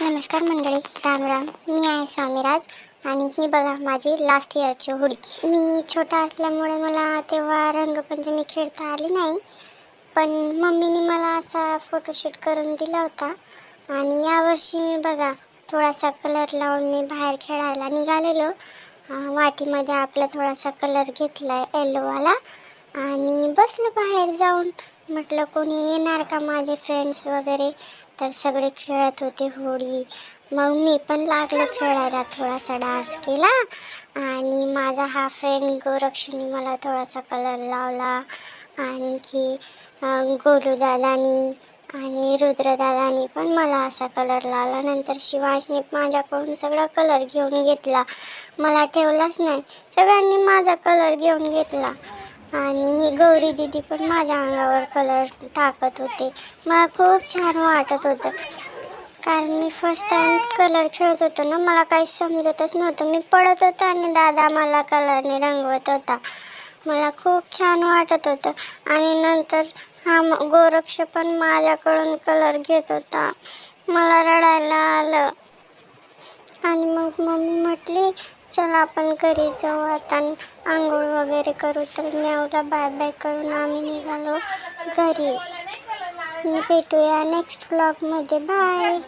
नमस्कार मंडळी, राम राम. मी आहे स्वामीराज आणि ही बघा माझी लास्ट इयरची होळी. मी छोटा असल्यामुळे मला तेव्हा रंगपंचमी खेळता आली नाही, पण मम्मीने मला असा फोटोशूट करून दिला होता. आणि यावर्षी मी बघा थोडासा कलर लावून मी बाहेर खेळायला निघालेलो. वाटीमध्ये आपला थोडासा कलर घेतला आहे येलोवाला आणि बसलं बाहेर जाऊन. म्हटलं कोणी येणार का माझे फ्रेंड्स वगैरे, तर सगळे खेळत होते होळी. मग मी पण लागलो खेळायला, थोडासा डान्स केला आणि माझा हा फ्रेंड गोरक्षनी मला थोडासा कलर लावला. आणखी गोलूदादानी आणि रुद्रदादानी पण मला असा कलर लावला. नंतर शिवांशने माझ्याकडून सगळा कलर घेऊन घेतला, मला ठेवलाच नाही. सगळ्यांनी माझा कलर घेऊन घेतला आणि गौरी दिदी पण माझ्या अंगावर कलर टाकत होते. मला खूप छान वाटत होतं, कारण मी फर्स्ट टाइम कलर खेळत होतो ना, मला काही समजतच नव्हतं. मी पडत होतं आणि दादा मला कलरने रंगवत होता. मला खूप छान वाटत होतं. आणि नंतर हा गोरक्ष पण माझ्याकडून कलर घेत होता. मला रडायला आलं आणि मग मम्मी म्हटली चला आपण घरी जाऊ आता, आंघोळ वगैरे करू. तर म्यावला बाय बाय करून आम्ही निघालो घरी. भेटूया नेक्स्ट व्लॉगमध्ये. बाय.